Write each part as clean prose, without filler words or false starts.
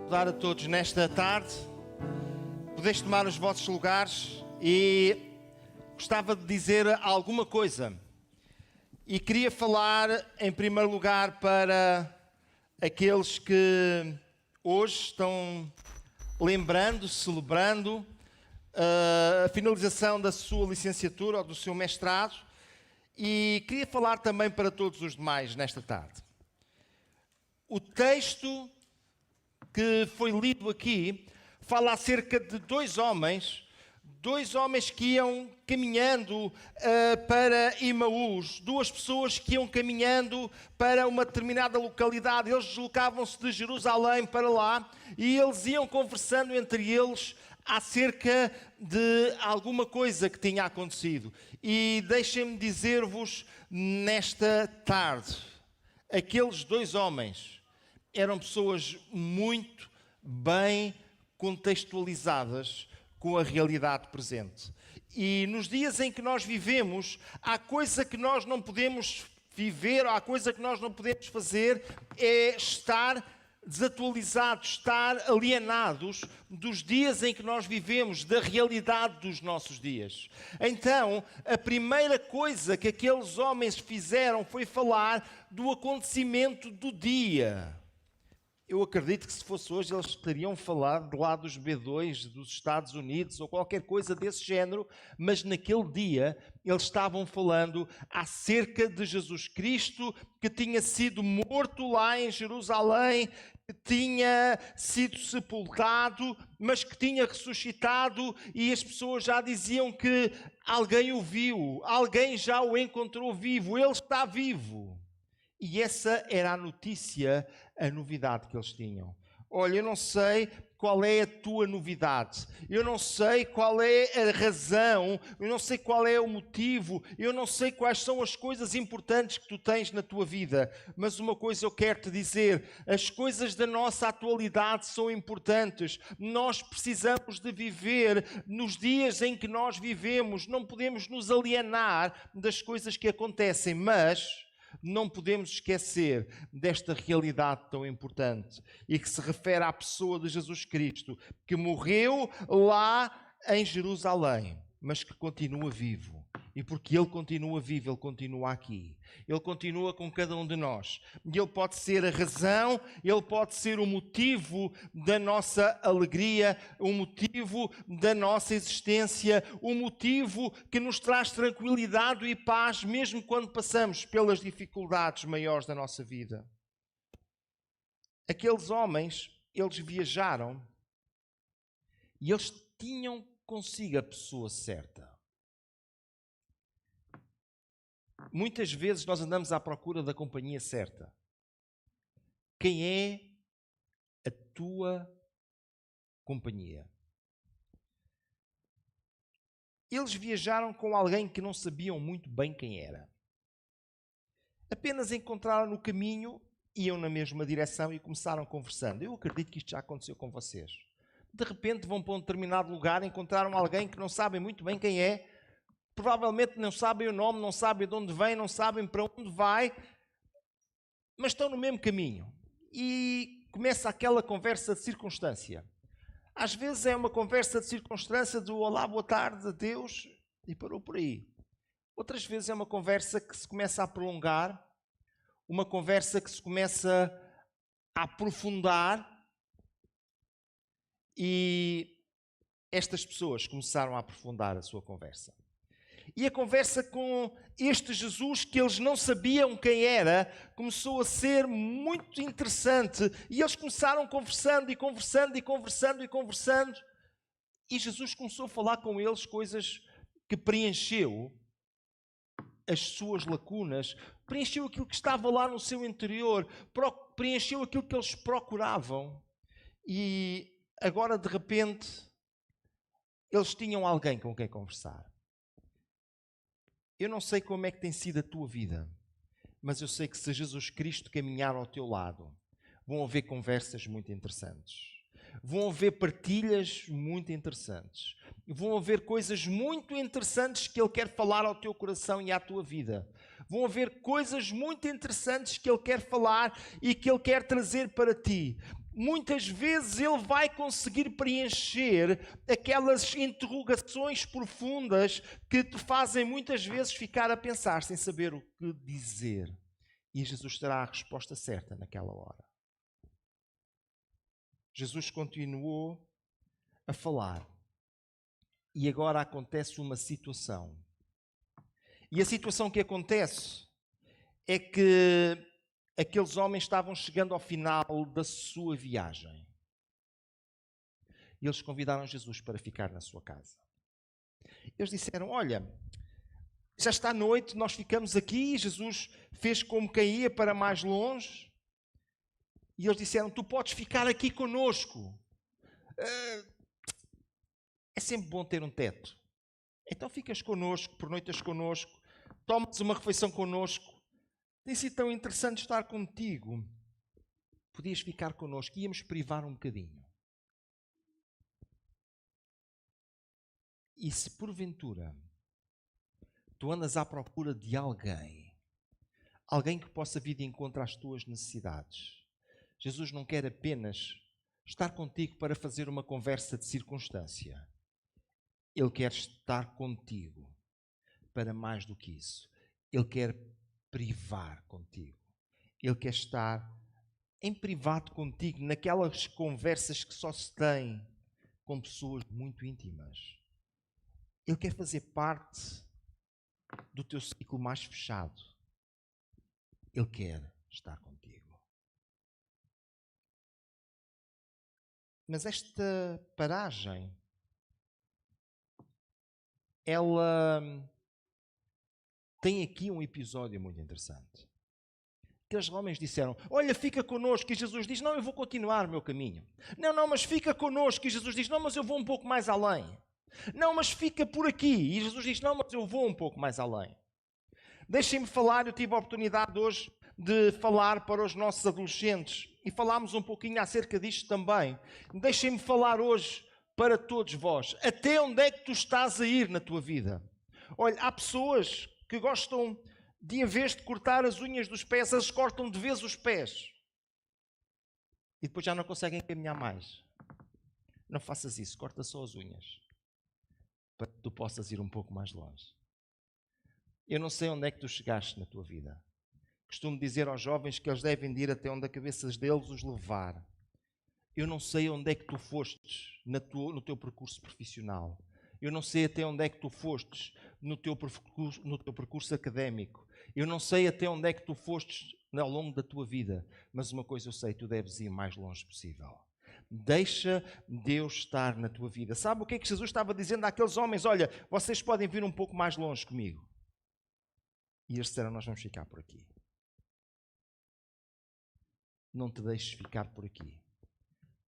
Saudar a todos nesta tarde. Podeis tomar os vossos lugares e gostava de dizer alguma coisa. E queria falar em primeiro lugar para aqueles que hoje estão lembrando, celebrando a finalização da sua licenciatura ou do seu mestrado. E queria falar também para todos os demais nesta tarde. O texto que foi lido aqui fala acerca de dois homens que iam caminhando para Imaús, duas pessoas que iam caminhando para uma determinada localidade. Eles deslocavam-se de Jerusalém para lá e eles iam conversando entre eles acerca de alguma coisa que tinha acontecido. E deixem-me dizer-vos nesta tarde, aqueles dois homens eram pessoas muito bem contextualizadas com a realidade presente. E nos dias em que nós vivemos, há coisa que nós não podemos viver, há coisa que nós não podemos fazer, é estar desatualizados, estar alienados dos dias em que nós vivemos, da realidade dos nossos dias. Então, a primeira coisa que aqueles homens fizeram foi falar do acontecimento do dia. Eu acredito que se fosse hoje eles teriam falado de lá dos B2 dos Estados Unidos ou qualquer coisa desse género, mas naquele dia eles estavam falando acerca de Jesus Cristo, que tinha sido morto lá em Jerusalém, que tinha sido sepultado, mas que tinha ressuscitado, e as pessoas já diziam que alguém o viu, alguém já o encontrou vivo, ele está vivo. E essa era a notícia, a novidade que eles tinham. Olha, eu não sei qual é a tua novidade, eu não sei qual é a razão, eu não sei qual é o motivo, eu não sei quais são as coisas importantes que tu tens na tua vida, mas uma coisa eu quero te dizer, as coisas da nossa atualidade são importantes. Nós precisamos de viver nos dias em que nós vivemos, não podemos nos alienar das coisas que acontecem, mas não podemos esquecer desta realidade tão importante e que se refere à pessoa de Jesus Cristo, que morreu lá em Jerusalém, mas que continua vivo. E porque Ele continua vivo, Ele continua aqui. Ele continua com cada um de nós. E Ele pode ser a razão, Ele pode ser o motivo da nossa alegria, o motivo da nossa existência, o motivo que nos traz tranquilidade e paz, mesmo quando passamos pelas dificuldades maiores da nossa vida. Aqueles homens, eles viajaram e eles tinham consigo a pessoa certa. Muitas vezes nós andamos à procura da companhia certa. Quem é a tua companhia? Eles viajaram com alguém que não sabiam muito bem quem era. Apenas encontraram no caminho, iam na mesma direção e começaram conversando. Eu acredito que isto já aconteceu com vocês. De repente vão para um determinado lugar, encontraram alguém que não sabem muito bem quem é, provavelmente não sabem o nome, não sabem de onde vem, não sabem para onde vai, mas estão no mesmo caminho. E começa aquela conversa de circunstância. Às vezes é uma conversa de circunstância do olá, boa tarde, adeus, e parou por aí. Outras vezes é uma conversa que se começa a prolongar, uma conversa que se começa a aprofundar, e estas pessoas começaram a aprofundar a sua conversa. E a conversa com este Jesus, que eles não sabiam quem era, começou a ser muito interessante. E eles começaram conversando e conversando e conversando e conversando. E Jesus começou a falar com eles coisas que preencheu as suas lacunas, preencheu aquilo que estava lá no seu interior, preencheu aquilo que eles procuravam. E agora, de repente, eles tinham alguém com quem conversar. Eu não sei como é que tem sido a tua vida, mas eu sei que se Jesus Cristo caminhar ao teu lado, vão haver conversas muito interessantes. Vão haver partilhas muito interessantes. Vão haver coisas muito interessantes que Ele quer falar ao teu coração e à tua vida. Vão haver coisas muito interessantes que Ele quer falar e que Ele quer trazer para ti. muitas vezes ele vai conseguir preencher aquelas interrogações profundas que te fazem muitas vezes ficar a pensar sem saber o que dizer. E Jesus terá a resposta certa naquela hora. Jesus continuou a falar. E agora acontece uma situação. E a situação que acontece é que aqueles homens estavam chegando ao final da sua viagem. E eles convidaram Jesus para ficar na sua casa. Eles disseram, olha, já está noite, nós ficamos aqui. Jesus fez como quem ia para mais longe. E eles disseram, tu podes ficar aqui conosco. É sempre bom ter um teto. Então ficas connosco, pernoitas connosco, tomas uma refeição connosco. Tem sido tão interessante estar contigo. Podias ficar connosco, íamos privar um bocadinho. E se porventura tu andas à procura de alguém que possa vir de encontro às tuas necessidades, Jesus não quer apenas estar contigo para fazer uma conversa de circunstância. Ele quer estar contigo para mais do que isso. Ele quer privar contigo. Ele quer estar em privado contigo, naquelas conversas que só se têm com pessoas muito íntimas. Ele quer fazer parte do teu ciclo mais fechado. Ele quer estar contigo. Mas esta paragem, ela tem aqui um episódio muito interessante. Aqueles homens disseram, olha, fica connosco. E Jesus diz, não, eu vou continuar o meu caminho. Não, mas fica connosco. E Jesus diz, não, mas eu vou um pouco mais além. Não, mas fica por aqui. E Jesus diz, não, mas eu vou um pouco mais além. Deixem-me falar, eu tive a oportunidade hoje de falar para os nossos adolescentes. E falámos um pouquinho acerca disto também. Deixem-me falar hoje para todos vós. Até onde é que tu estás a ir na tua vida? Olha, há pessoas que gostam de, em vez de cortar as unhas dos pés, eles cortam de vez os pés. E depois já não conseguem caminhar mais. Não faças isso, corta só as unhas. Para que tu possas ir um pouco mais longe. Eu não sei onde é que tu chegaste na tua vida. Costumo dizer aos jovens que eles devem ir até onde a cabeça deles os levar. Eu não sei onde é que tu fostes no teu percurso profissional. Eu não sei até onde é que tu fostes no teu percurso académico. Eu não sei até onde é que tu fostes ao longo da tua vida. Mas uma coisa eu sei, tu deves ir o mais longe possível. Deixa Deus estar na tua vida. Sabe o que é que Jesus estava dizendo àqueles homens? Olha, vocês podem vir um pouco mais longe comigo. E eles disseram, nós vamos ficar por aqui. Não te deixes ficar por aqui.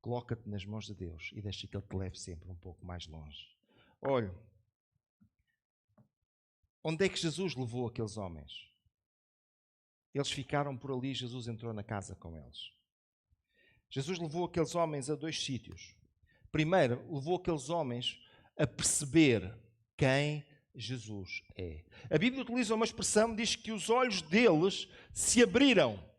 Coloca-te nas mãos de Deus e deixa que Ele te leve sempre um pouco mais longe. Olha, onde é que Jesus levou aqueles homens? Eles ficaram por ali, Jesus entrou na casa com eles. Jesus levou aqueles homens a 2 sítios. Primeiro, levou aqueles homens a perceber quem Jesus é. A Bíblia utiliza uma expressão, diz que os olhos deles se abriram.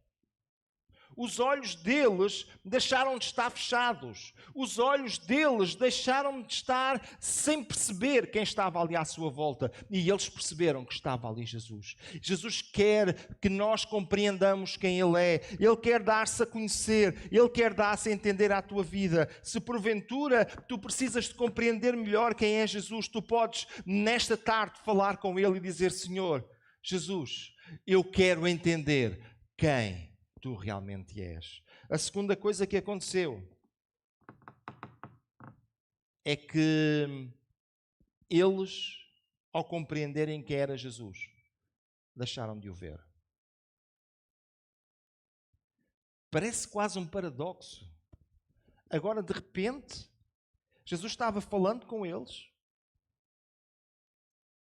Os olhos deles deixaram de estar fechados. Os olhos deles deixaram de estar sem perceber quem estava ali à sua volta. E eles perceberam que estava ali Jesus. Jesus quer que nós compreendamos quem Ele é. Ele quer dar-se a conhecer. Ele quer dar-se a entender à tua vida. Se porventura tu precisas de compreender melhor quem é Jesus, tu podes nesta tarde falar com Ele e dizer, Senhor, Jesus, eu quero entender quem tu realmente és. A segunda coisa que aconteceu é que eles, ao compreenderem quem era Jesus, deixaram de o ver. Parece quase um paradoxo. Agora, de repente, Jesus estava falando com eles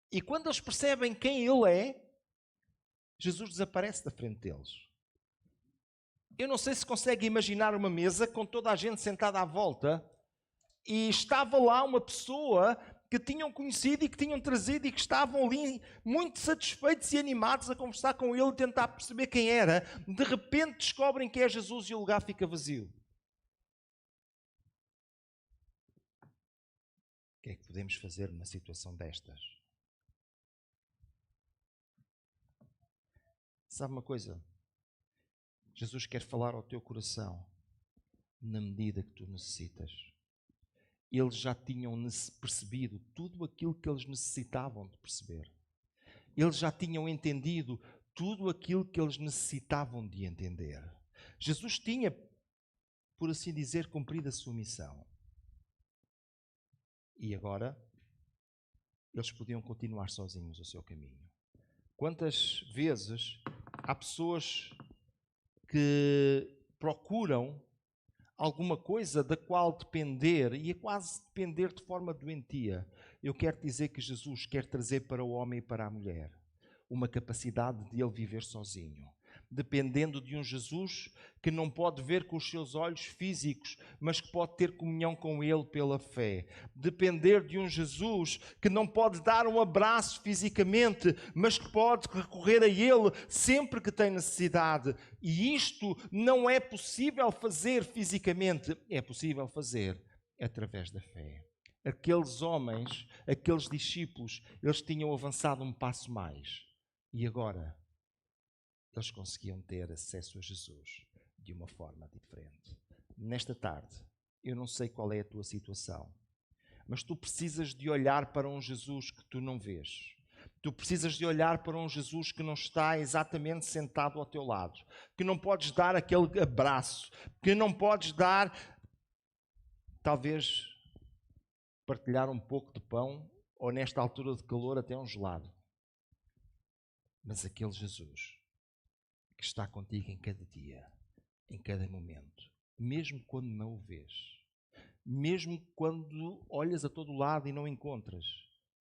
e quando eles percebem quem Ele é, Jesus desaparece da frente deles. Eu não sei se consegue imaginar uma mesa com toda a gente sentada à volta e estava lá uma pessoa que tinham conhecido e que tinham trazido e que estavam ali muito satisfeitos e animados a conversar com ele e tentar perceber quem era. De repente descobrem que é Jesus e o lugar fica vazio. que é que podemos fazer numa situação destas? Sabe uma coisa? Jesus quer falar ao teu coração na medida que tu necessitas. Eles já tinham percebido tudo aquilo que eles necessitavam de perceber. Eles já tinham entendido tudo aquilo que eles necessitavam de entender. Jesus tinha, por assim dizer, cumprido a sua missão. E agora, eles podiam continuar sozinhos o seu caminho. Quantas vezes há pessoas que procuram alguma coisa da qual depender, e é quase depender de forma doentia. Eu quero dizer que Jesus quer trazer para o homem e para a mulher uma capacidade de ele viver sozinho, dependendo de um Jesus que não pode ver com os seus olhos físicos, mas que pode ter comunhão com ele pela fé. Depender de um Jesus que não pode dar um abraço fisicamente, mas que pode recorrer a ele sempre que tem necessidade. E isto não é possível fazer fisicamente, é possível fazer através da fé. Aqueles homens, aqueles discípulos, eles tinham avançado um passo mais. E agora, eles conseguiam ter acesso a Jesus de uma forma diferente. Nesta tarde, eu não sei qual é a tua situação, mas tu precisas de olhar para um Jesus que tu não vês. Tu precisas de olhar para um Jesus que não está exatamente sentado ao teu lado, que não podes dar aquele abraço, que não podes dar, talvez, partilhar um pouco de pão, ou nesta altura de calor até um gelado. Mas aquele Jesus que está contigo em cada dia, em cada momento, mesmo quando não o vês, mesmo quando olhas a todo lado e não encontras,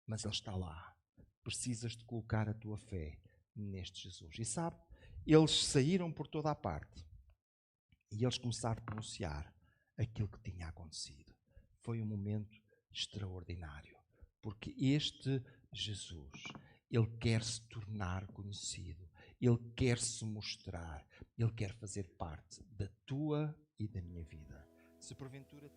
mas Ele está lá. Precisas de colocar a tua fé neste Jesus. E sabe, eles saíram por toda a parte e eles começaram a pronunciar aquilo que tinha acontecido. Foi um momento extraordinário, porque este Jesus, Ele quer se tornar conhecido, Ele quer se mostrar, Ele quer fazer parte da tua e da minha vida. Se porventura